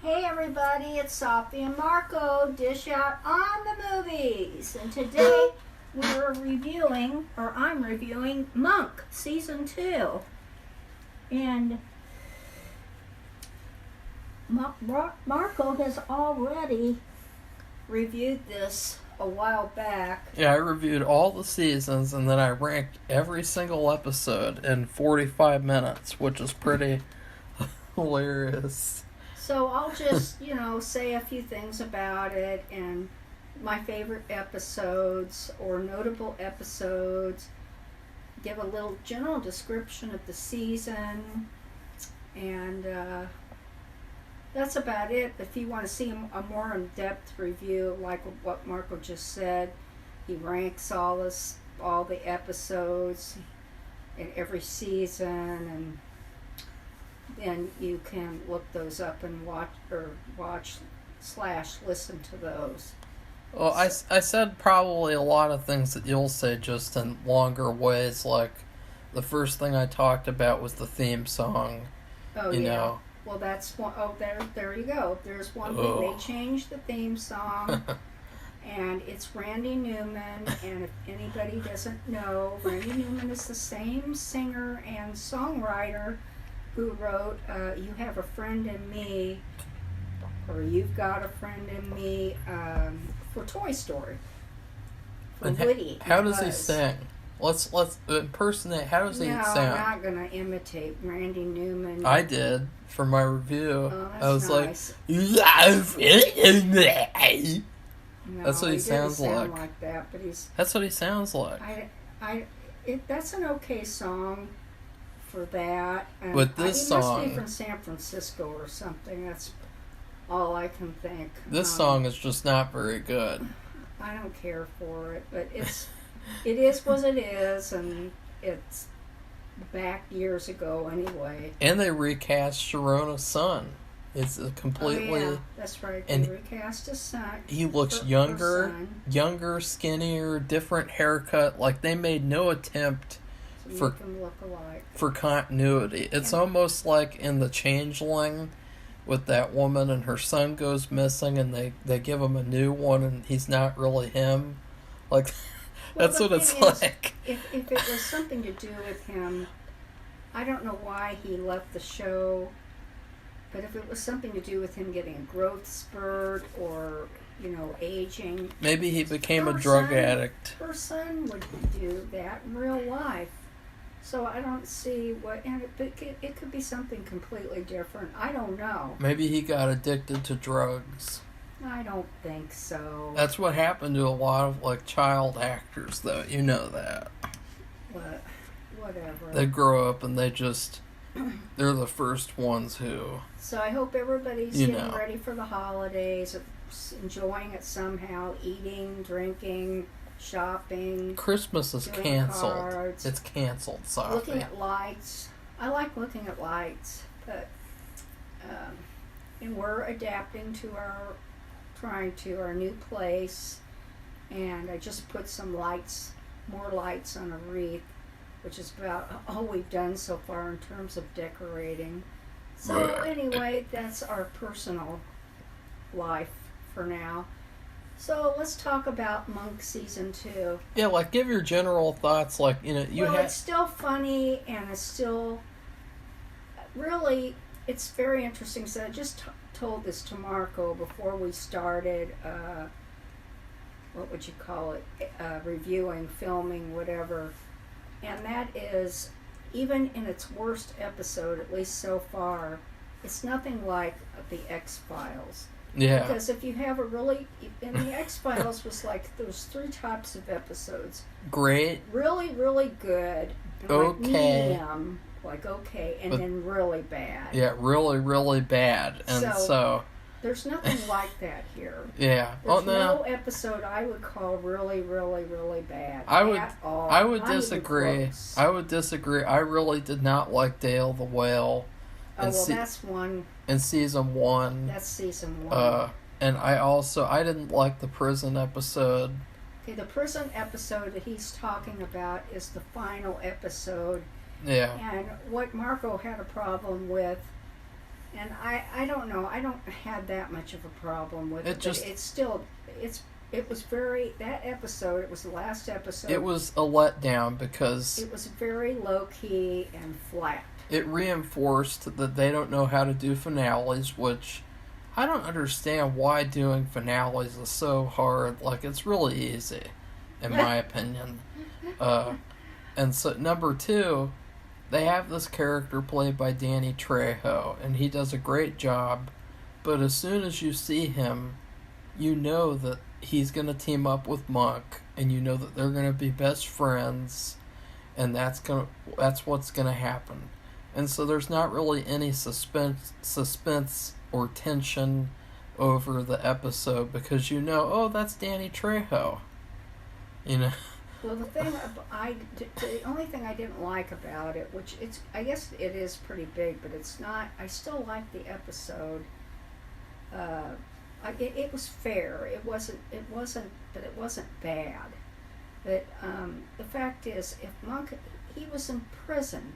Hey everybody, it's Safi and Marco, dish out on the movies. And today I'm reviewing Monk, Season 2. And Marco has already reviewed this a while back. Yeah, I reviewed all the seasons and then I ranked every single episode in 45 minutes, which is pretty hilarious. So I'll just, say a few things about it and my favorite episodes or notable episodes, give a little general description of the season, and that's about it. If you want to see a more in-depth review, like what Marco just said, he ranks all the episodes in every season, and then you can look those up and watch/listen to those. Well, I said probably a lot of things that you'll say just in longer ways. Like, the first thing I talked about was the theme song. Oh, you yeah. know. Well, that's one. Oh, there you go. There's one thing. They changed the theme song, and it's Randy Newman. And if anybody doesn't know, Randy Newman is the same singer and songwriter who wrote You Have a Friend in Me, or You've Got a Friend in Me, for Toy Story. For Woody. How does he sing? Let's impersonate. How does he sound? No, I'm not going to imitate Randy Newman. I did for my review. Oh, that's I was nice. That's what he sounds like. Sound like that, but That's what he sounds like. That's an okay song for that. And But this he must song, be from San Francisco or something. That's all I can think. This song is just not very good. I don't care for it, but it is what it is, and it's back years ago anyway. And they recast Sharona's son. It's a completely... Oh, yeah, that's right. They recast his son. He looks younger, skinnier, different haircut. Like, they made no attempt to make him look alike. For continuity. It's almost like in The Changeling with that woman and her son goes missing and they give him a new one and he's not really him. Like... Well, that's what it's like. If it was something to do with him, I don't know why he left the show, but if it was something to do with him getting a growth spurt or, aging. Maybe he became a drug addict. Her son would do that in real life. So I don't see it could be something completely different. I don't know. Maybe he got addicted to drugs. I don't think so. That's what happened to a lot of, child actors, though. You know that. Whatever. They grow up and they're the first ones who... So I hope everybody's getting ready for the holidays, enjoying it somehow, eating, drinking, shopping. Christmas is canceled. Cards, it's canceled, Safi. Looking at lights. I like looking at lights, but... and we're adapting to our new place, and I just put some more lights on a wreath, which is about all we've done so far in terms of decorating. So anyway, that's our personal life for now. So let's talk about Monk Season 2. Yeah, give your general thoughts, it's still funny, and it's still really, it's very interesting. So I just told this to Marco before we started, what would you call it, reviewing, filming, whatever, and that is, even in its worst episode, at least so far, it's nothing like the X-Files. Yeah. Because if you have and the X-Files was there's 3 types of episodes. Great. Really, really good. Okay. Medium. Okay, and then really bad. Yeah, really, really bad. And so there's nothing like that here. Yeah. There's no episode I would call really, really, really bad at all. I would disagree. I would disagree. I really did not like Dale the Whale. That's one. In Season 1. That's Season 1. And I didn't like the prison episode. Okay, the prison episode that he's talking about is the final episode. Yeah. And what Marco had a problem with, And I don't know. I don't have that much of a problem with it. Just but it's still it was very that episode. It was the last episode. it was a letdown because It was very low key and flat. it reinforced that they don't know how to do finales, which I don't understand why doing finales is so hard. Like, it's really easy, in my opinion. And so, number two, they have this character played by Danny Trejo, and he does a great job. But as soon as you see him, you know that he's going to team up with Monk, and you know that they're going to be best friends, and that's what's going to happen. And so there's not really any suspense or tension over the episode because you know, oh, that's Danny Trejo. You know. Well, the only thing I didn't like about it, which I guess it is pretty big, but it's not. I still like the episode. It was fair. It wasn't, but it wasn't bad. But the fact is, if Monk, he was in prison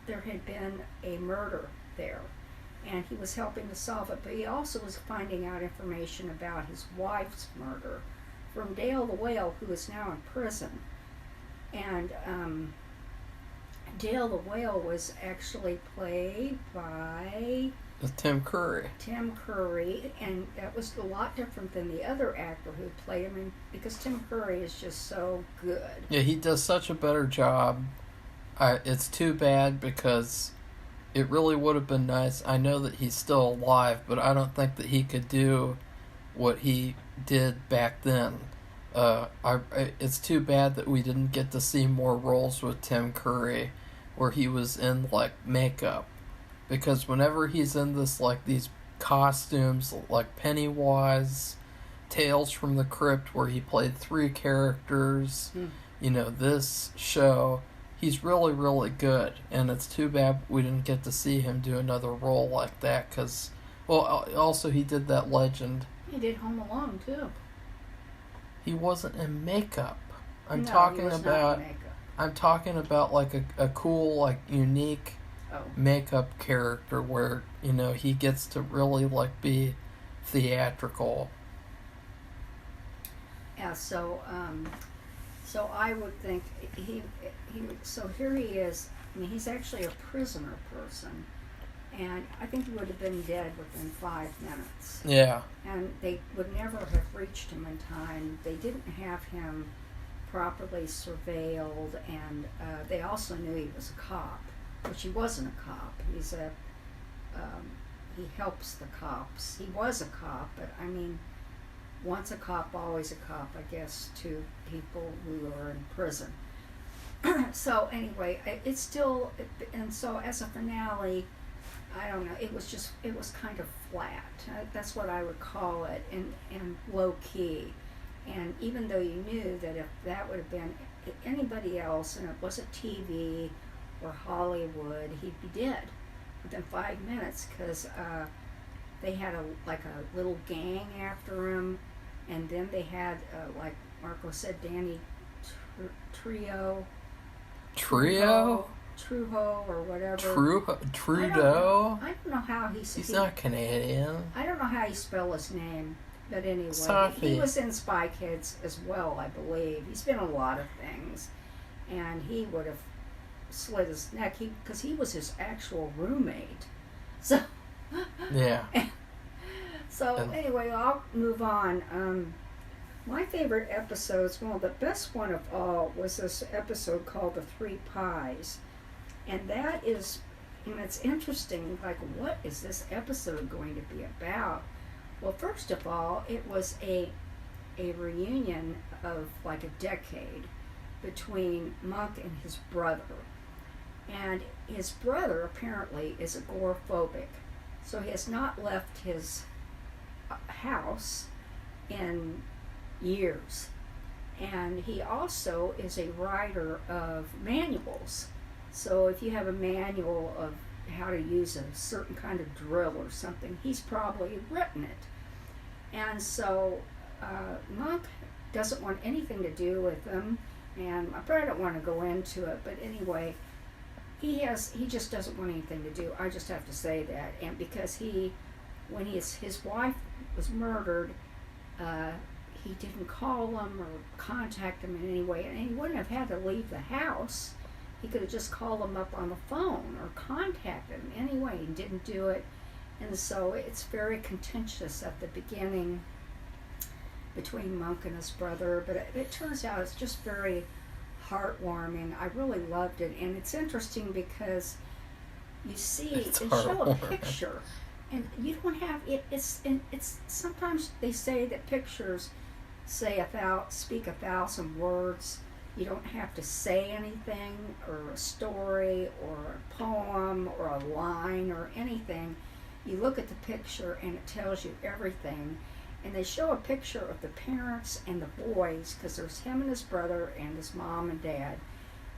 there had been a murder there, and he was helping to solve it, but he also was finding out information about his wife's murder from Dale the Whale, who is now in prison. And Dale the Whale was actually played by Tim Curry. Tim Curry, and that was a lot different than the other actor who played him, because Tim Curry is just so good. Yeah, he does such a better job. It's too bad because it really would have been nice. I know that he's still alive, but I don't think that he could do what he did back then. It's too bad that we didn't get to see more roles with Tim Curry where he was in like makeup, because whenever he's in these costumes like Pennywise, Tales from the Crypt where he played 3 characters, this show, he's really, really good, and it's too bad we didn't get to see him do another role like that, because, well, also he did that Legend. He did Home Alone, too. He wasn't in makeup. I'm No, talking he was about, not in makeup. I'm talking about, like, a cool, like, unique makeup character where, he gets to really, like, be theatrical. Yeah, so I would think so here he is. I mean, he's actually a prisoner person, and I think he would have been dead within 5 minutes. Yeah. And they would never have reached him in time. They didn't have him properly surveilled, and they also knew he was a cop, which he wasn't a cop. He's he helps the cops. He was a cop, but I mean, once a cop, always a cop, I guess, to people who are in prison. So anyway, it's still, and so as a finale, I don't know, it was kind of flat. That's what I would call it, and low key. And even though you knew that if that would have been anybody else, and it wasn't TV or Hollywood, he'd be dead within 5 minutes, because they had a little gang after him. And then they had, like Marco said, Danny Trejo or whatever. Trudeau? I don't know how he's not Canadian. I don't know how you spell his name, but anyway. Safi. He was in Spy Kids as well, I believe. He's been in a lot of things. And he would have slit his neck, because he was his actual roommate. So. Yeah. So anyway, I'll move on. My favorite episodes, well, the best one of all was this episode called The 3 Pies. And that is, it's interesting, like, what is this episode going to be about? Well, first of all, it was a reunion of like a decade between Monk and his brother. And his brother apparently is agoraphobic, so he has not left his house in years. And he also is a writer of manuals. So if you have a manual of how to use a certain kind of drill or something, he's probably written it. And so Monk doesn't want anything to do with them, and I probably don't want to go into it, but anyway, he just doesn't want anything to do. I just have to say that. And because when his wife was murdered, he didn't call them or contact them in any way, and he wouldn't have had to leave the house. He could have just called them up on the phone or contacted them anyway. He didn't do it, and so it's very contentious at the beginning between Monk and his brother. But it turns out it's just very heartwarming. I really loved it, and it's interesting because you see they show a picture, and you don't have it. It's sometimes they say that pictures speak 1,000 words. You don't have to say anything, or a story, or a poem, or a line, or anything. You look at the picture, and it tells you everything. And they show a picture of the parents and the boys, because there's him and his brother and his mom and dad,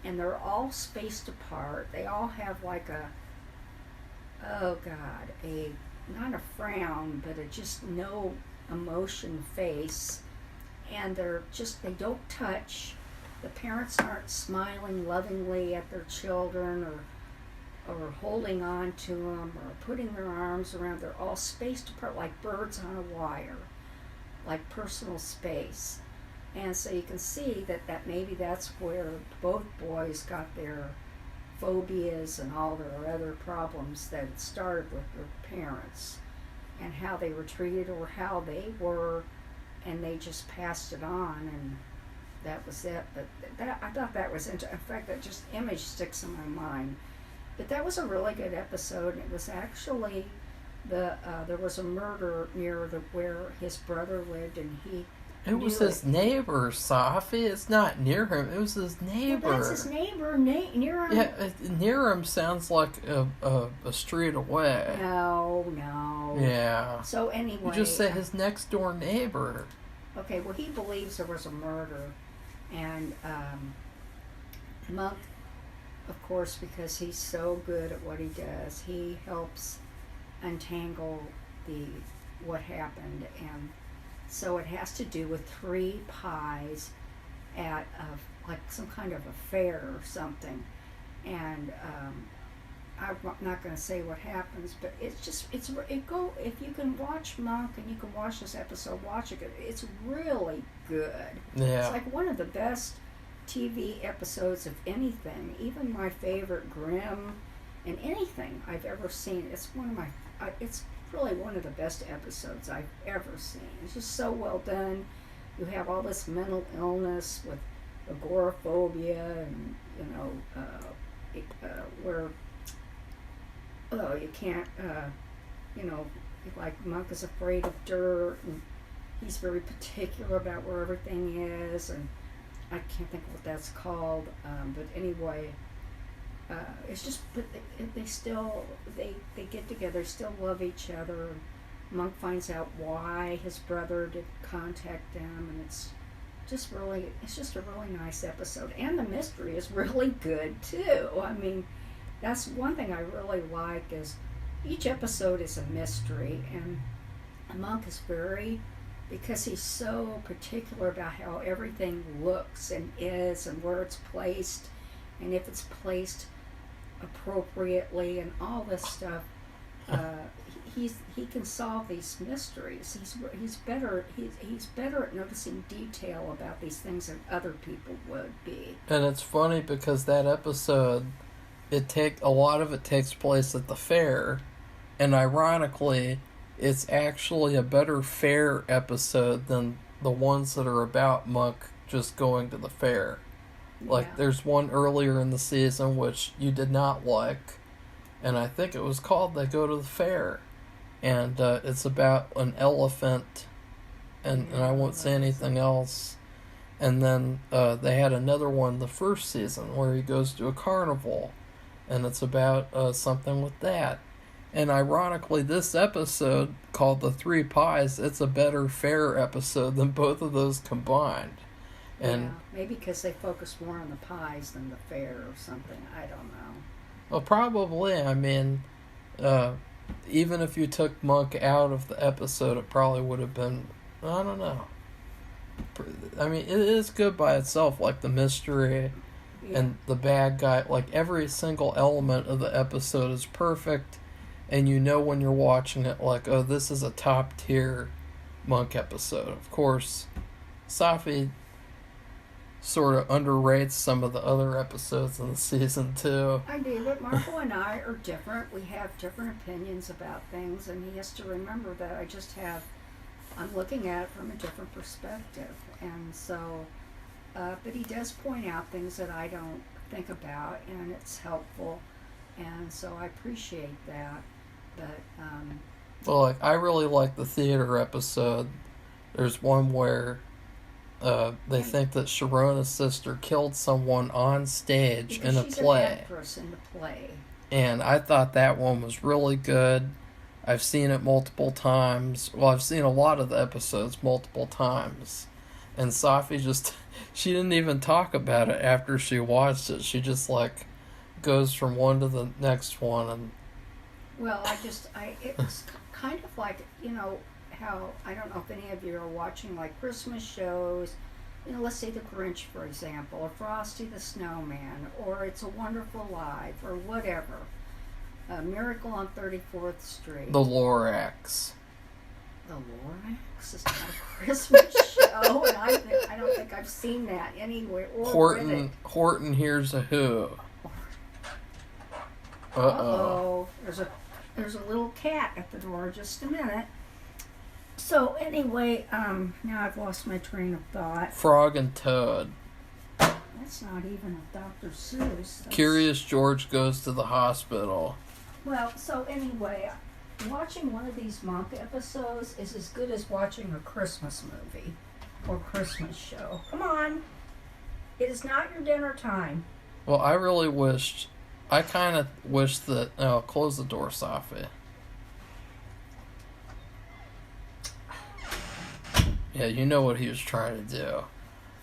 and they're all spaced apart. They all have like not a frown, but a just no emotion face, and they don't touch. The parents aren't smiling lovingly at their children, or holding on to them, or putting their arms around. They're all spaced apart like birds on a wire, like personal space. And so you can see that maybe that's where both boys got their phobias and all their other problems, that it started with their parents and how they were treated or how they were, and they just passed it on, and that was it. But I thought that was interesting. In fact, that just image sticks in my mind. But that was a really good episode. It was actually there was a murder near where his brother lived, and it was his neighbor, Safi. It's not near him. It was his neighbor. Well, that's his neighbor. Near him. Yeah, near him sounds like a street away. No. Yeah. So anyway, you just say his next door neighbor. Okay. Well, he believes there was a murder, and Monk, of course, because he's so good at what he does, he helps untangle what happened. And so it has to do with 3 pies at like some kind of a fair or something. And I'm not going to say what happens, but if you can watch Monk and you can watch this episode, watch it. It's really good. Yeah. It's like one of the best TV episodes of anything, even my favorite Grimm and anything I've ever seen. It's it's really one of the best episodes I've ever seen. It's just so well done. You have all this mental illness with agoraphobia, and where you can't, like Monk is afraid of dirt, and he's very particular about where everything is, and I can't think of what that's called, but anyway, it's just, but they get together, still love each other. Monk finds out why his brother didn't contact them, and it's just a really nice episode, and the mystery is really good too. I mean, that's one thing I really like, is each episode is a mystery, and Monk is because he's so particular about how everything looks and is, and where it's placed, and if it's placed appropriately, and all this stuff. He can solve these mysteries. He's better at noticing detail about these things than other people would be. And it's funny because that episode, a lot of it takes place at the fair, and ironically, it's actually a better fair episode than the ones that are about Monk just going to the fair. Like, there's one earlier in the season which you did not like, and I think it was called They Go to the Fair. And it's about an elephant, and I won't say anything else. And then they had another one the first season where he goes to a carnival, and it's about something with that. And ironically, this episode, called The 3 Pies, it's a better fair episode than both of those combined. And maybe because they focus more on the pies than the fair or something. I don't know. Well, probably. I mean, even if you took Monk out of the episode, it probably would have been, I don't know. I mean, it is good by itself, like the mystery, Yeah. And the bad guy, like every single element of the episode is perfect, and you know when you're watching it, like, oh, this is a top tier Monk episode. Of course, Safi sort of underrates some of the other episodes in the season too. I do, but Marco and I are different. We have different opinions about things, and he has to remember that I'm looking at it from a different perspective. And so, but he does point out things that I don't think about, and it's helpful. And so I appreciate that. But, Well, like, I really like the theater episode. There's one where they think that Sharona's sister killed someone on stage in a she's play. an actress in the play. And I thought that one was really good. I've seen it multiple times. Well, I've seen a lot of the episodes multiple times. And Safi she didn't even talk about it after she watched it. She just, like, goes from one to the next one. And Well, it's kind of like, how, I don't know if any of you are watching, like, Christmas shows, let's say The Grinch, for example, or Frosty the Snowman, or It's a Wonderful Life, or whatever. Miracle on 34th Street. The Lorax. The Lorax is not a Christmas show, and I don't think I've seen that anywhere. Or read it. Horton Hears a Who. Uh-oh. There's a little cat at the door. Just a minute. So anyway, now I've lost my train of thought. Frog and Toad. That's not even a Dr. Seuss. Curious George Goes to the Hospital. Well, so anyway, watching one of these Monk episodes is as good as watching a Christmas movie or Christmas show. Come on. It is not your dinner time. Well, I kind of wish that... Oh, close the door, Safi. Yeah, you know what he was trying to do.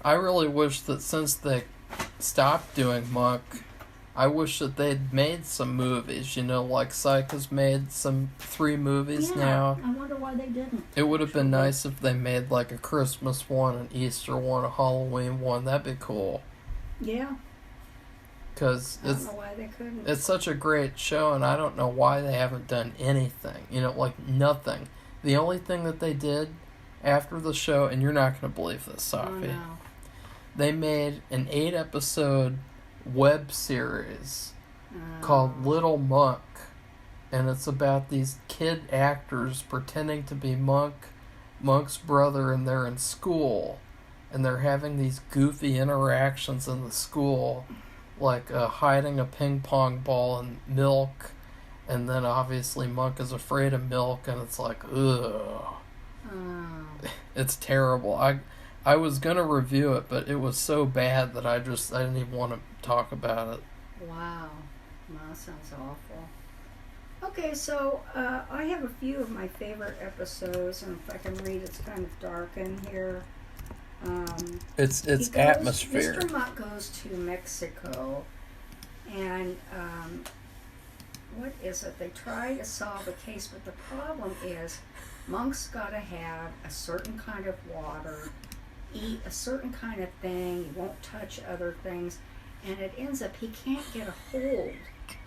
I really wish that since they stopped doing Monk, I wish that they'd made some movies. Like Psych has made 3 movies now. I wonder why they didn't. It would have been nice if they made like a Christmas one, an Easter one, a Halloween one. That'd be cool. Yeah. Because I don't know why they couldn't. It's such a great show, and I don't know why they haven't done anything. Like nothing. The only thing that they did after the show, and you're not going to believe this, Safi. Oh, no. They made an 8-episode web series called Little Monk, and it's about these kid actors pretending to be Monk's brother, and they're in school, and they're having these goofy interactions in the school, like hiding a ping pong ball in milk, and then obviously Monk is afraid of milk, and it's like, ugh. It's terrible. I was gonna review it, but it was so bad that I didn't even want to talk about it. Wow. That sounds awful. Okay, so I have a few of my favorite episodes, and if I can read, it's kind of dark in here. It's atmosphere. Mr. Monk goes to Mexico, and what is it? They try to solve a case, but the problem is Monk's got to have a certain kind of water, eat a certain kind of thing. He won't touch other things, and it ends up he can't get a hold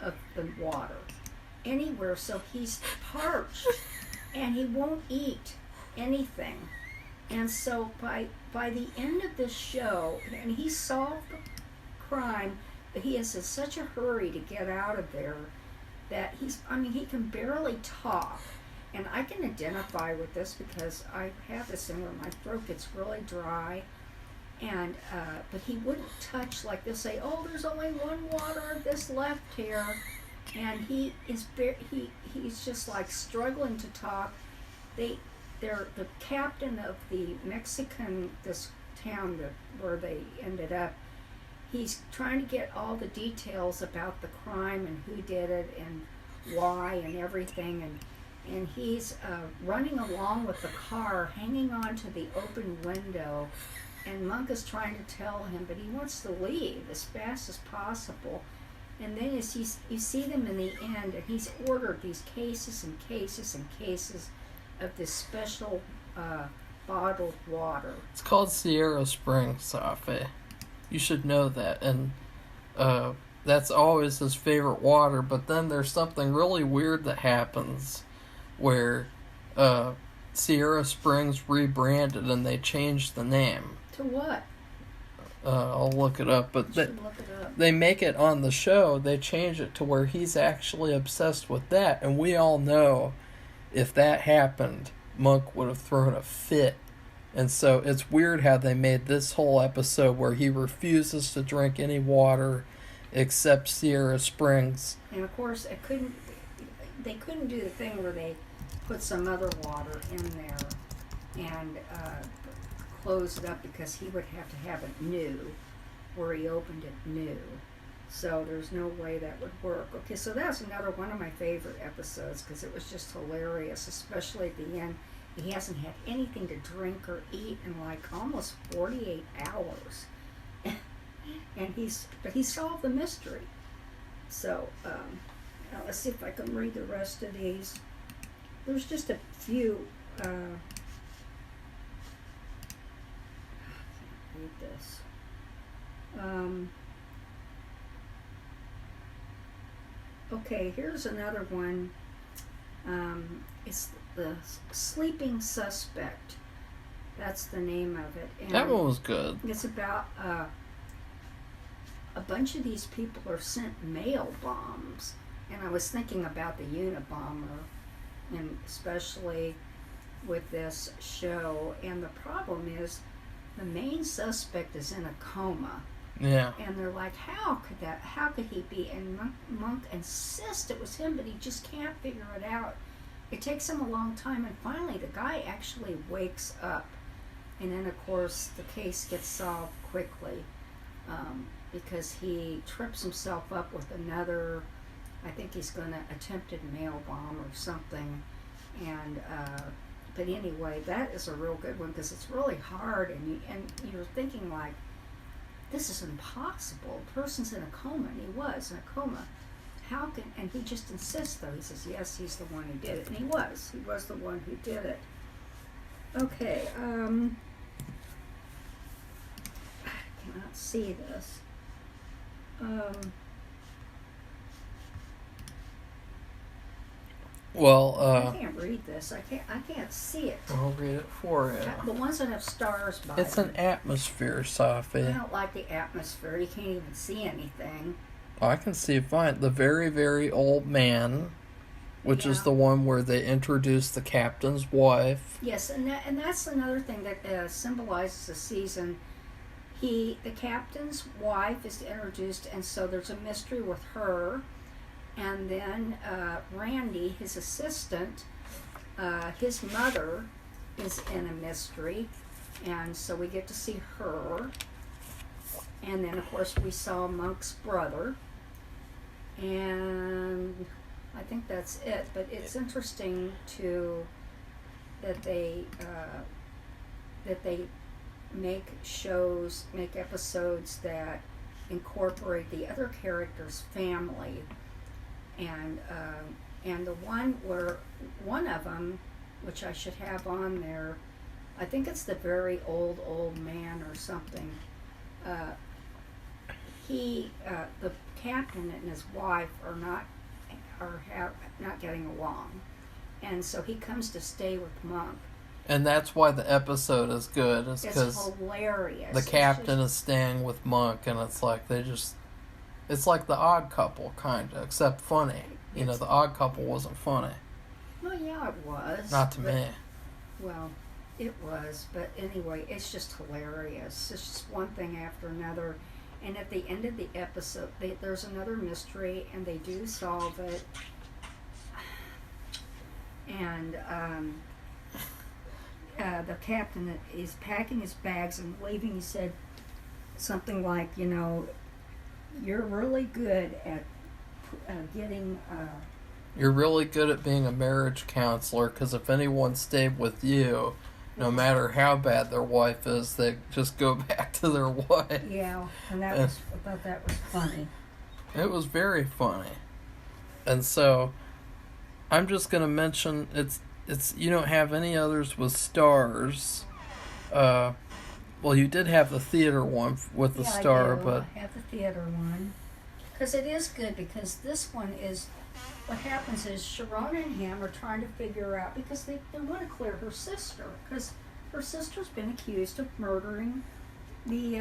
of the water anywhere, so he's parched, and he won't eat anything. And so by the end of this show, and he solved the crime, but he is in such a hurry to get out of there that he can barely talk. And I can identify with this because I have this thing where my throat gets really dry. And but he wouldn't touch, like they'll say, oh, there's only one water of this left here. And he's just like struggling to talk. They're the captain of the this town where they ended up. He's trying to get all the details about the crime and who did it and why and everything, and he's running along with the car, hanging on to the open window, and Monk is trying to tell him, but he wants to leave as fast as possible. And then you see them in the end, and he's ordered these cases and cases and cases of this special bottled water. It's called Sierra Springs, Safi. You should know that. And that's always his favorite water. But then there's something really weird that happens where Sierra Springs rebranded and they changed the name. To what? I'll look it up. But Look it up. they make it on the show. They change it to where he's actually obsessed with that. And we all know if that happened, Monk would have thrown a fit. And so it's weird how they made this whole episode where he refuses to drink any water except Sierra Springs. And of course, they couldn't do the thing where they put some other water in there and close it up, because he would have to have it new, where he opened it new. So there's no way that would work. Okay, so that's another one of my favorite episodes, because it was just hilarious, especially at the end. He hasn't had anything to drink or eat in like almost 48 hours. And he solved the mystery. So, now let's see if I can read the rest of these. There's just a few, I can't read this. Okay, here's another one. It's the Sleeping Suspect. That's the name of it. And that one was good. it's about a bunch of these people are sent mail bombs. And I was thinking about the Unabomber, and especially with this show. And the problem is the main suspect is in a coma. Yeah. And they're like, how could he be? And Monk insists it was him, but he just can't figure it out. It takes him a long time, and finally the guy actually wakes up. And then, of course, the case gets solved quickly, because he trips himself up with another, I think he's going to attempted mail bomb or something. And but anyway, that is a real good one, because it's really hard, and you're thinking like, this is impossible. The person's in a coma, and he was in a coma. How can, and he just insists though, he says, yes, he's the one who did it. And he was the one who did it. Okay, I cannot see this. Well, I can't read this. I can't see it. I'll read it for you. The ones that have stars by It's them. an atmosphere, I Safi. don't like the atmosphere. You can't even see anything. I can see it fine. The Very, Very Old Man, which is Yeah. the one where they introduce the captain's wife. Yes, and that's another thing that symbolizes the season. The captain's wife is introduced, and so there's a mystery with her. And then Randy, his assistant, his mother is in a mystery, and so we get to see her. And then, of course, we saw Monk's brother, and I think that's it. But it's interesting that they make episodes that incorporate the other characters' family. And the one where one of them, which I should have on there, I think it's the Very Old Man or something. The captain and his wife are not getting along, and so he comes to stay with Monk. And that's why the episode is good, is It's because hilarious. the captain is staying with Monk, and it's like it's like the Odd Couple, kind of, except funny. You know, the Odd Couple wasn't funny. Well, yeah, it was. Not to me. Well, it was, but anyway, it's just hilarious. It's just one thing after another. And at the end of the episode, there's another mystery, and they do solve it. And the captain is packing his bags and leaving. He said something like, you're really good at getting... You're really good at being a marriage counselor, because if anyone stayed with you, no matter how bad their wife is, they just go back to their wife. Yeah, and I thought that was funny. It was very funny. And so, I'm just going to mention, it's you don't have any others with stars. Well, you did have the theater one with the star, I do. but I have the theater one. because it is good, because this one is, what happens is Sharona and him are trying to figure out, because they want to clear her sister, because her sister's been accused of murdering the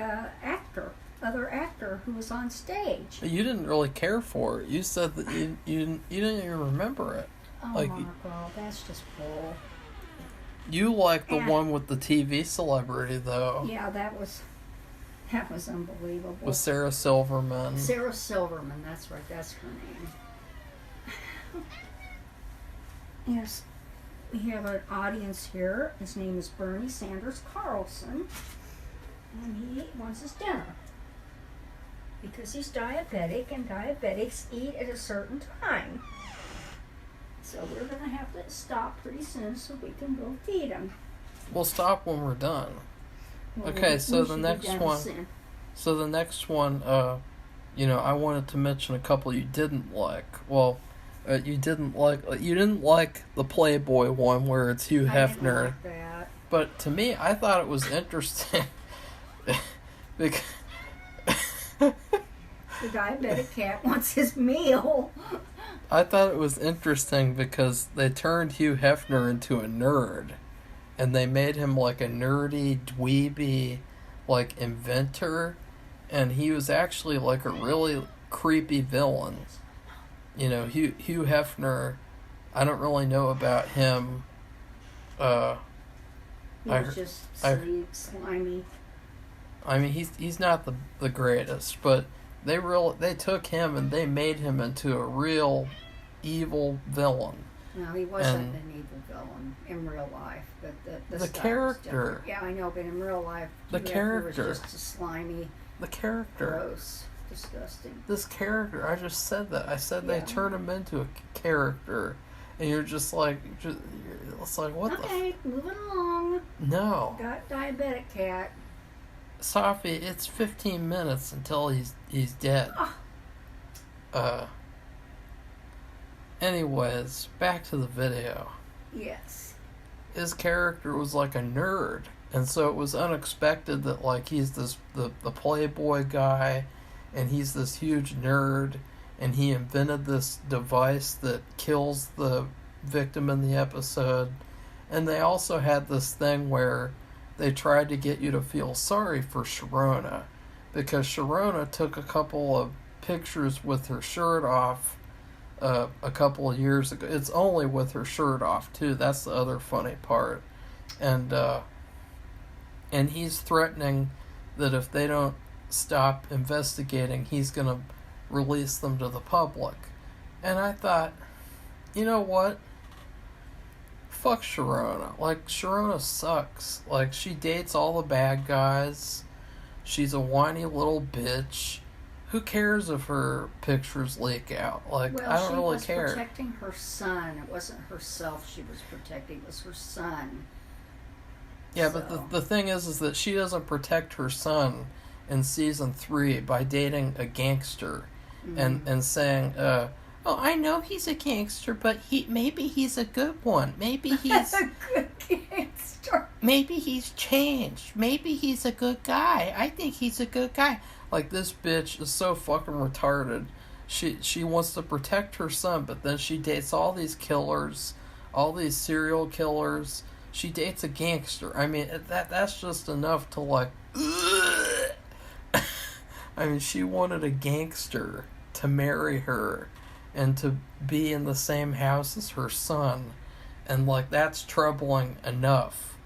other actor who was on stage. You didn't really care for it. You said that you didn't even remember it. Oh, like, Marco, that's just bull. You like the one with the TV celebrity, though. Yeah, that was unbelievable. With Sarah Silverman. Sarah Silverman, that's right, that's her name. Yes, we have an audience here. His name is Bernie Sanders Carlson, and he wants his dinner because he's diabetic, and diabetics eat at a certain time. So we're going to have to stop pretty soon so we can go feed him. We'll stop when we're done. Well, Okay, so the should be next done one. soon. So the next one, I wanted to mention a couple you didn't like. Well, you didn't like the Playboy one where it's Hugh I didn't Hefner. like that. But to me, I thought it was interesting because The diabetic cat wants his meal. I thought it was interesting because they turned Hugh Hefner into a nerd, and they made him like a nerdy, dweeby, like inventor, and he was actually like a really creepy villain. You know, Hugh Hefner, I don't really know about him. He was just slimy. I mean, he's not the greatest, but they took him and they made him into a real evil villain. No, he wasn't an evil villain in real life, but the character. Yeah, I know, but in real life, The Hugh Hefner character. was just a slimy, The character. gross, disgusting. This character, I just said that. I said Yeah. they turned him into a character, and you're just like, it's like, what Okay, moving along. No. Got diabetic cat. Safi, it's 15 minutes until he's dead. Anyways, back to the video. Yes. His character was like a nerd, and so it was unexpected that like he's the Playboy guy, and he's this huge nerd, and he invented this device that kills the victim in the episode. And they also had this thing where they tried to get you to feel sorry for Sharona, because Sharona took a couple of pictures with her shirt off a couple of years ago. It's only with her shirt off too. That's the other funny part. And he's threatening that if they don't stop investigating, he's gonna release them to the public. And I thought, you know what? Fuck Sharona. Like, Sharona sucks. Like, she dates all the bad guys. She's a whiny little bitch. Who cares if her pictures leak out? Like, Well, I don't really care. She was protecting her son. It wasn't herself she was protecting. It was her son. Yeah, So. but the thing is that she doesn't protect her son in season 3 by dating a gangster and saying, oh, I know he's a gangster, but maybe he's a good one. Maybe he's a good gangster. Maybe he's changed. Maybe he's a good guy. I think he's a good guy. Like, this bitch is so fucking retarded. She wants to protect her son, but then she dates all these killers, all these serial killers. She dates a gangster. I mean, that's just enough to, like, I mean, she wanted a gangster to marry her and to be in the same house as her son. And, like, that's troubling enough.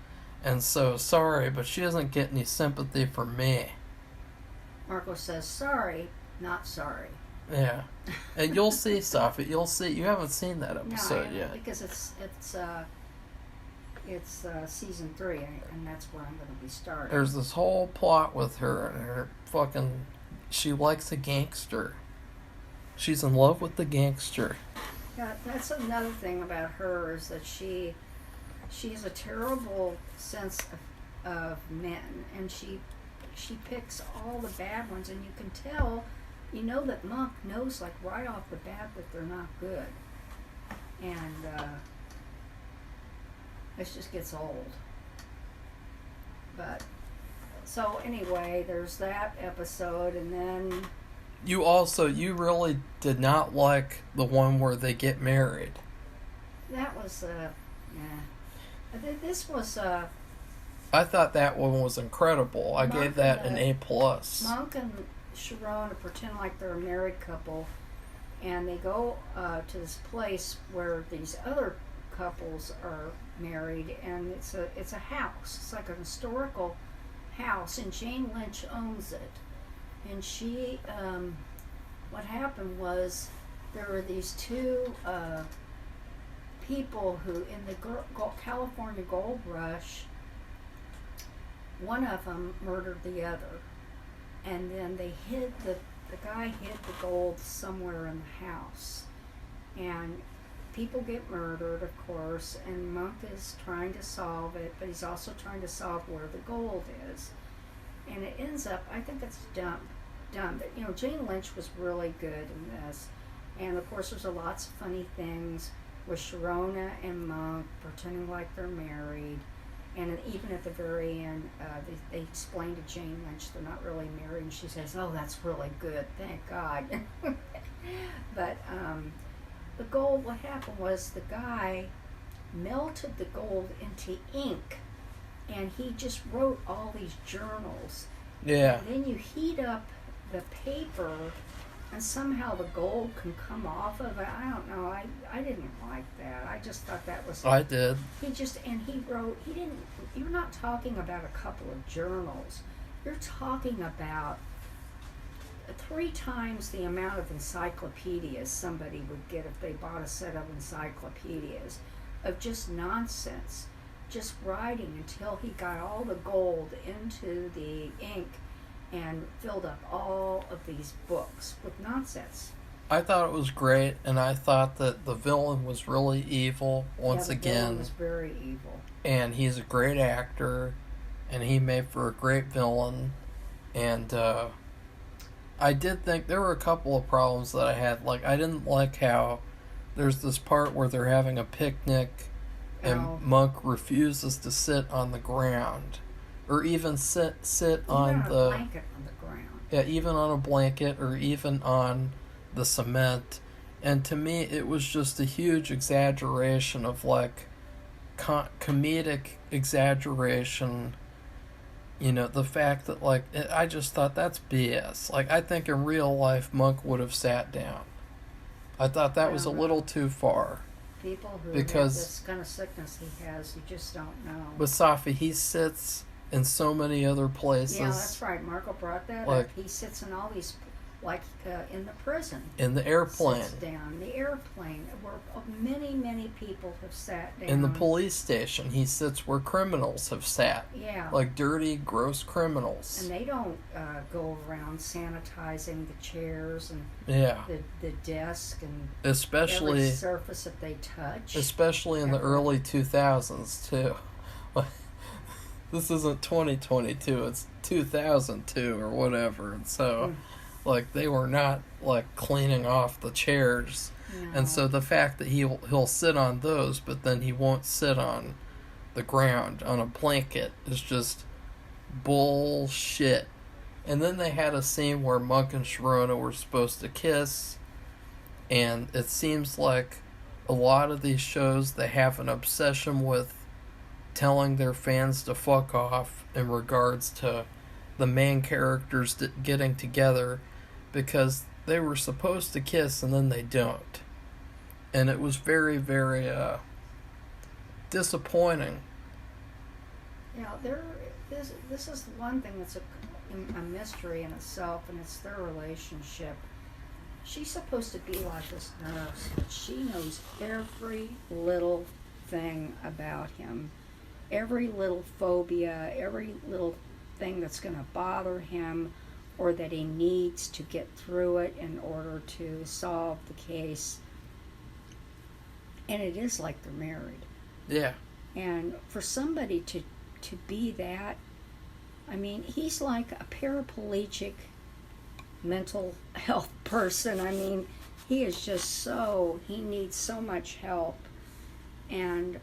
And so, sorry, but she doesn't get any sympathy from me. Marco says, sorry, not sorry. Yeah. And you'll see, Safi. You'll see. You haven't seen that episode yet. Because it's season 3, and that's where I'm going to be starting. There's this whole plot with her, and her fucking... She likes a gangster. She's in love with the gangster. Yeah, that's another thing about her, is that she has a terrible sense of men, and she picks all the bad ones, and you can tell, you know, that Monk knows, like, right off the bat that they're not good. And this just gets old. But so anyway, there's that episode, and then You really did not like the one where they get married. That was, this was, I thought that one was incredible. I gave that an A+. Monk and Sharona pretend like they're a married couple, and they go to this place where these other couples are married, and it's a house. It's like an historical house, and Jane Lynch owns it. And she, what happened was there were these two people who, in the California gold rush, one of them murdered the other, and then they hid the guy hid the gold somewhere in the house, and people get murdered, of course, and Monk is trying to solve it, but he's also trying to solve where the gold is, and it ends up, I think it's dumb, but Jane Lynch was really good in this, and of course there's lots of funny things with Sharona and Monk pretending like they're married. And even at the very end, they explain to Jane Lynch they're not really married, and she says, "Oh, that's really good, thank God." But the gold, what happened was the guy melted the gold into ink, and he just wrote all these journals. Yeah. And then you heat up the paper, and somehow the gold can come off of it. I don't know. I didn't like that. I just thought that was... I did. You're not talking about a couple of journals. You're talking about 3 times the amount of encyclopedias somebody would get if they bought a set of encyclopedias of just nonsense. Just writing until he got all the gold into the ink and filled up all of these books with nonsense. I thought it was great, and I thought that the villain was really evil once again. The villain was very evil. And he's a great actor, and he made for a great villain. And I did think there were a couple of problems that I had. Like, I didn't like how there's this part where they're having a picnic, and Monk refuses to sit on the ground. Or even sit on a blanket on the ground. Yeah, even on a blanket or even on the cement. And to me, it was just a huge exaggeration of, like, comedic exaggeration. The fact that, like, I just thought that's BS. Like, I think in real life, Monk would have sat down. I thought that was a little too far. People who have this kind of sickness he has, you just don't know. But Safi, he sits in so many other places. Yeah, that's right. Marco brought that up. He sits in all these, in the prison. In the airplane. Sits down. The airplane, where many, many people have sat down. In the police station, he sits where criminals have sat. Yeah. Like dirty, gross criminals. And they don't go around sanitizing the chairs and the desk and every surface that they touch. Especially in the early 2000s, too. This isn't 2022, it's 2002 or whatever. And so, they were not, cleaning off the chairs. No. And so the fact that he'll sit on those, but then he won't sit on the ground on a blanket is just bullshit. And then they had a scene where Monk and Sharona were supposed to kiss, and it seems like a lot of these shows, they have an obsession with telling their fans to fuck off in regards to the main characters getting together, because they were supposed to kiss and then they don't. And it was very, very disappointing. Yeah, this is one thing that's a mystery in itself, and it's their relationship. She's supposed to be like this nurse, but she knows every little thing about him. Every little phobia, every little thing that's going to bother him or that he needs to get through it in order to solve the case. And it is like they're married. Yeah. And for somebody to be that, I mean, he's like a paraplegic mental health person. I mean, he is just he needs so much help. And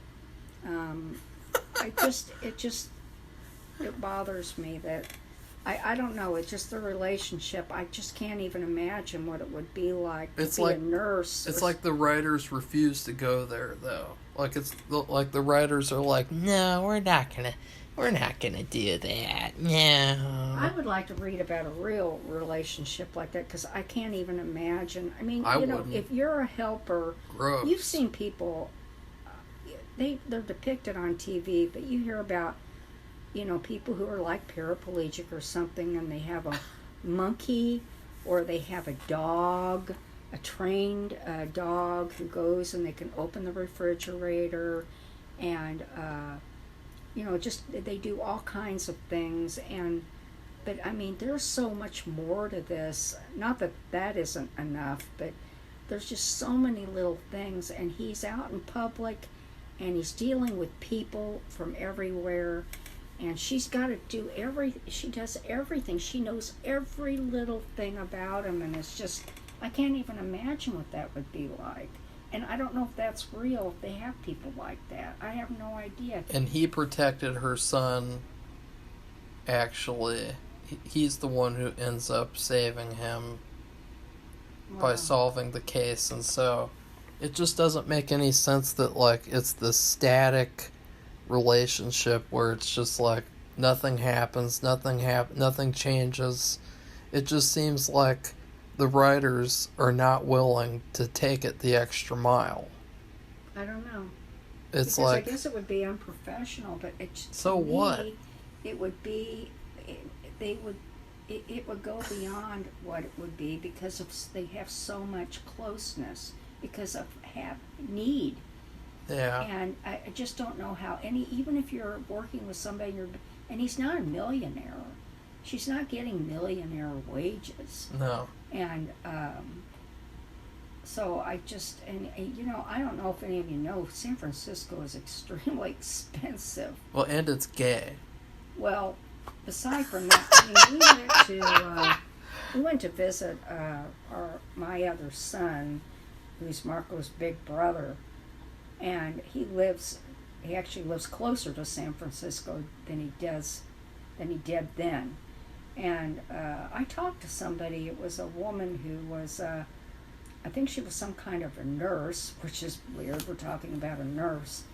it bothers me that I don't know. It's just the relationship. I just can't even imagine what it would be like to It's be like a nurse. it's like the writers refuse to go there though. Like like the writers are like, no, we're not gonna do that. No. I would like to read about a real relationship like that because I can't even imagine. I mean, I you know, wouldn't. if you're a helper, Gross. you've seen people. They're depicted on TV, but you hear about, you know, people who are like paraplegic or something, and they have a monkey, or they have a dog, a trained dog who goes and they can open the refrigerator, and you know, just they do all kinds of things. And but I mean, there's so much more to this. Not that that isn't enough, but there's just so many little things. And he's out in public, and he's dealing with people from everywhere. And she's got to do she does everything. She knows every little thing about him, and it's just, I can't even imagine what that would be like. And I don't know if that's real, if they have people like that. I have no idea. And he protected her son, actually. He's the one who ends up saving him by solving the case. And so it just doesn't make any sense that, like, it's this static relationship where it's just like nothing happens, nothing changes. It just seems like the writers are not willing to take it the extra mile. I don't know. It's because like, I guess it would be unprofessional, but so what? It would be. It would go beyond what it would be because they have so much closeness because of need. Yeah. And I just don't know how even if you're working with somebody, and he's not a millionaire. She's not getting millionaire wages. No. And so I just, and you know, I don't know if any of you know, San Francisco is extremely expensive. Well, and it's gay. Well, aside from that, I mean, we went to visit my other son, who's Marco's big brother, and he actually lives closer to San Francisco than he did then. And I talked to somebody. It was a woman who was, I think she was some kind of a nurse, which is weird. We're talking about a nurse,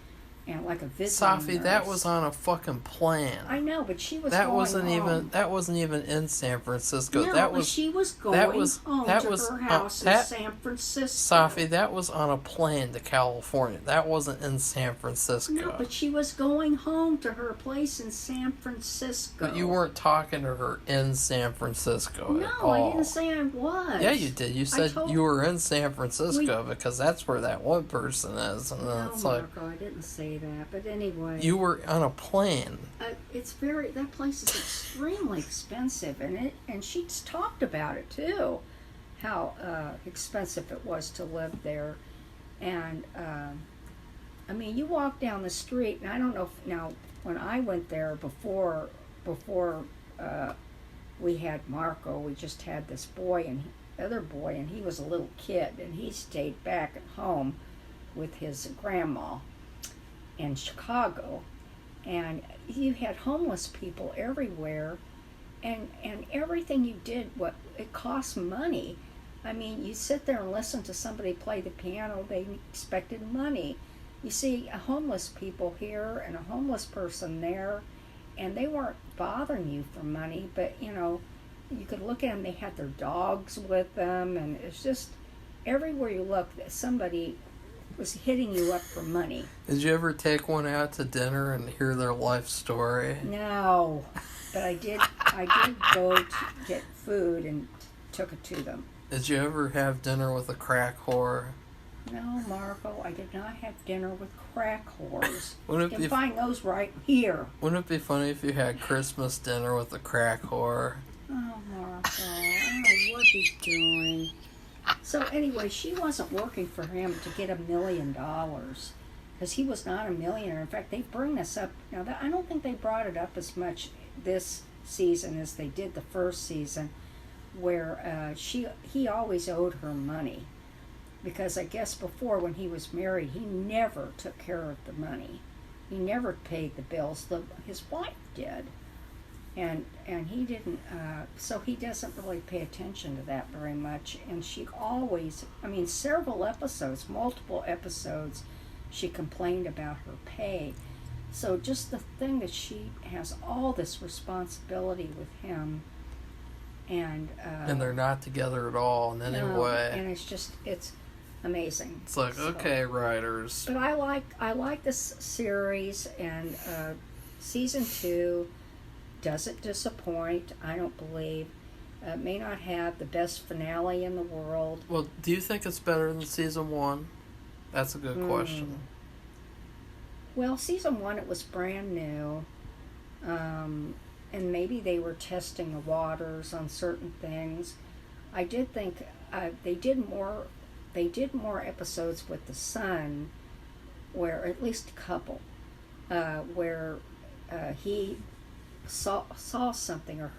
and like a visiting Safi, nurse. that was on a fucking plane. I know, but she was that going wasn't home. That wasn't even in San Francisco. No, that but was she was going home to her house in San Francisco. Safi, that was on a plane to California. That wasn't in San Francisco. No, but she was going home to her place in San Francisco. But you weren't talking to her in San Francisco at all. No, I didn't say I was. Yeah, you did. You said you were in San Francisco because that's where that one person is. And then it's Marco, I didn't say that. But anyway. You were on a plane. That place is extremely expensive. And she's talked about it too, how expensive it was to live there. And, I mean, you walk down the street, and I don't know if, now, when I went there before we had Marco, we just had this other boy, and he was a little kid, and he stayed back at home with his grandma in Chicago. And you had homeless people everywhere, and everything you did, it cost money. I mean, you sit there and listen to somebody play the piano, they expected money. You see homeless people here and a homeless person there, and they weren't bothering you for money, but you know, you could look at them, they had their dogs with them, and it's just everywhere you look, somebody was hitting you up for money. Did you ever take one out to dinner and hear their life story? No, but I did go to get food and took it to them. Did you ever have dinner with a crack whore? No, Marco, I did not have dinner with crack whores. You can find those right here. Wouldn't it be funny if you had Christmas dinner with a crack whore? Oh, Marco, I don't know what he's doing. So anyway, she wasn't working for him to get $1 million because he was not a millionaire. In fact, they bring this up now. I don't think they brought it up as much this season as they did the first season, where he always owed her money because I guess before when he was married, he never took care of the money. He never paid the bills. His wife did. and he didn't. So he doesn't really pay attention to that very much. And she always, I mean, several episodes, multiple episodes, she complained about her pay. So just the thing that she has all this responsibility with him, and they're not together at all in any way. And it's amazing. It's like, okay, writers. But I like this series, and season 2 doesn't disappoint. I don't believe. It may not have the best finale in the world. Well, do you think it's better than season 1? That's a good question. Well, season 1, it was brand new. And maybe they were testing the waters on certain things. I did think they did more episodes with the son, where at least a couple, where he saw something or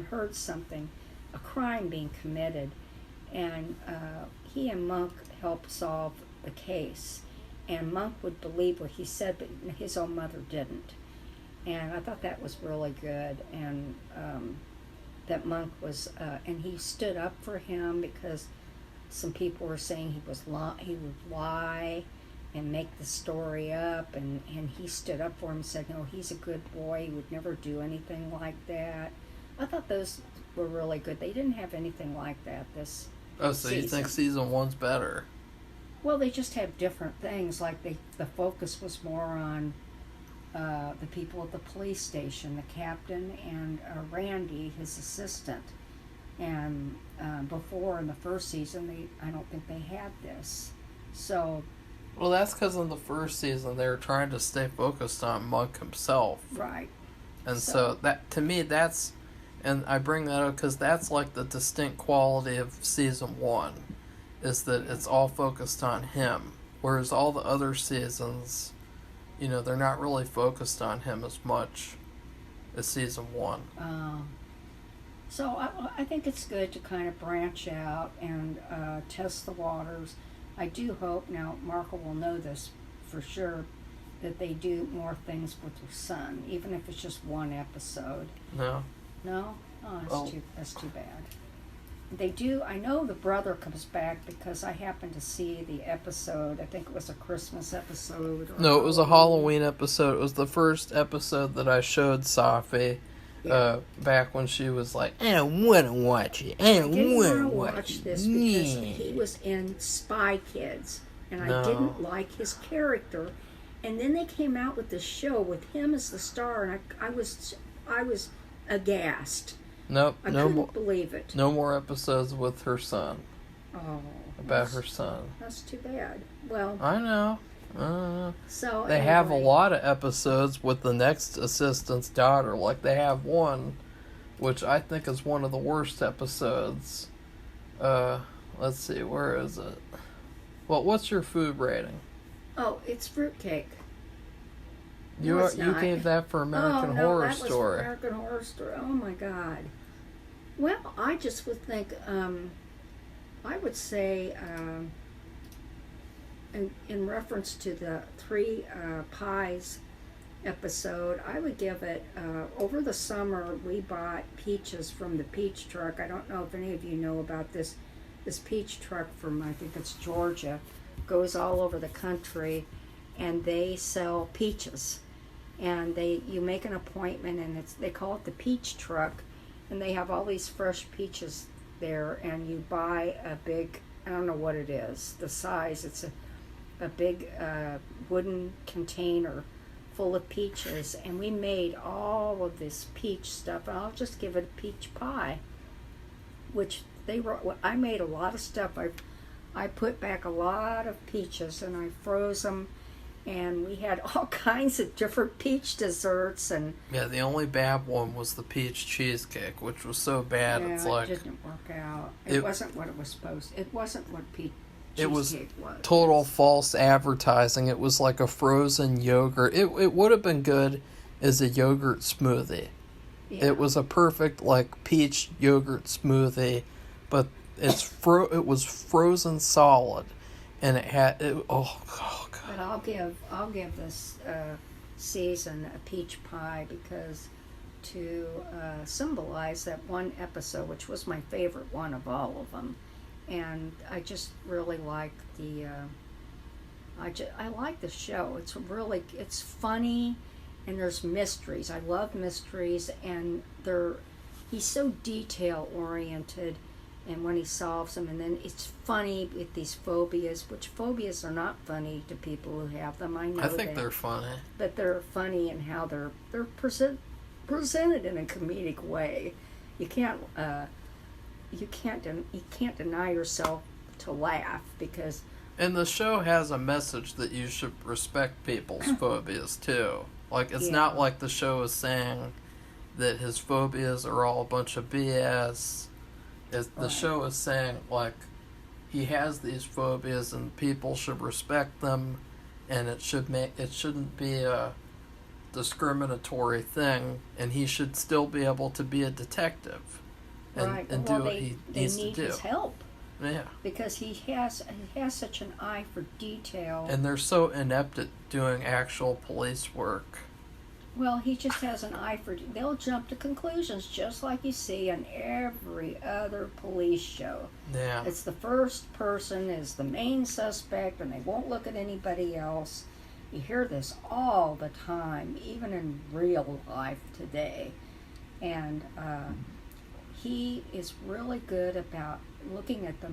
heard something, a crime being committed, and he and Monk helped solve the case. And Monk would believe what he said, but his own mother didn't. And I thought that was really good, and that Monk was, and he stood up for him, because some people were saying he would lie and make the story up, and he stood up for him and said, no, he's a good boy, he would never do anything like that. I thought those were really good. They didn't have anything like that this so you think season 1's better? Well, they just have different things. Like the focus was more on the people at the police station, the captain and Randy, his assistant. And before, in the first season, I don't think they had this. So. Well, that's because in the first season they were trying to stay focused on Monk himself. Right. And so that, to me, that's, and I bring that up because that's like the distinct quality of season 1, is that it's all focused on him. Whereas all the other seasons, they're not really focused on him as much as season 1. So I think it's good to kind of branch out and test the waters. I do hope, now Marco will know this for sure, that they do more things with your son, even if it's just one episode. No. No? Oh, that's too bad. They do, I know the brother comes back, because I happened to see the episode. I think it was a Christmas episode. No, it was a Halloween episode. It was the first episode that I showed Safi. Yeah. Back when she was like, I don't want to watch it. I don't want to watch this because he was in Spy Kids, and I didn't like his character. And then they came out with this show with him as the star, and I was aghast. Nope, I couldn't believe it. No more episodes with her son. Oh, about her son. That's too bad. Well, I know. So they have a lot of episodes with the next assistant's daughter. Like, they have one, which I think is one of the worst episodes. Let's see, where is it? Well, what's your food rating? Oh, it's fruitcake. You gave that for American Horror that Story. Was American Horror Story. Oh my God. Well, I just would think. I would say. In reference to the Three Pies episode, I would give it, over the summer we bought peaches from the peach truck. I don't know if any of you know about this peach truck from, I think it's Georgia, goes all over the country, and they sell peaches. And you make an appointment, and they call it the peach truck, and they have all these fresh peaches there, and you buy a big, I don't know what it is, the size, it's a big wooden container full of peaches, and we made all of this peach stuff, and I'll just give it a peach pie, which I made a lot of stuff. I put back a lot of peaches, and I froze them, and we had all kinds of different peach desserts. And yeah, the only bad one was the peach cheesecake, which was so bad. Yeah, it's like it didn't work out. It wasn't what it was supposed. It wasn't what peach. It was total false advertising. It was like a frozen yogurt. It would have been good as a yogurt smoothie. Yeah. It was a perfect like peach yogurt smoothie, but it was frozen solid, and it had oh God. But I'll give this season a peach pie, because to symbolize that one episode, which was my favorite one of all of them. And I just really like the I like the show. It's funny, and there's mysteries. I love mysteries, and he's so detail oriented, and when he solves them, and then it's funny with these phobias, which phobias are not funny to people who have them. I know. I think they're funny, but they're funny in how they're presented in a comedic way. You can't deny yourself to laugh, because. And the show has a message that you should respect people's phobias too. Like, it's not like the show is saying that his phobias are all a bunch of BS. The show is saying, like, he has these phobias and people should respect them, and it shouldn't be a discriminatory thing, and he should still be able to be a detective and do what he needs to do. They need his help. Yeah. Because he has such an eye for detail. And they're so inept at doing actual police work. Well, he just has an eye for... They'll jump to conclusions, just like you see on every other police show. Yeah. It's the first person is the main suspect, and they won't look at anybody else. You hear this all the time, even in real life today. And he is really good about looking at the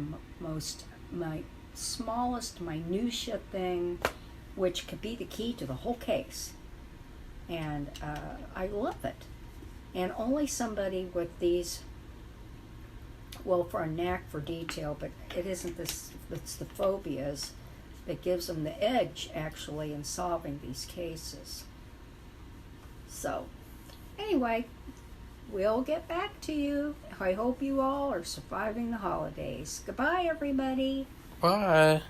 smallest minutia thing, which could be the key to the whole case. And I love it. And only somebody with these, for a knack for detail, but it isn't this, it's the phobias that gives them the edge, actually, in solving these cases. So, anyway, we'll get back to you. I hope you all are surviving the holidays. Goodbye, everybody. Bye.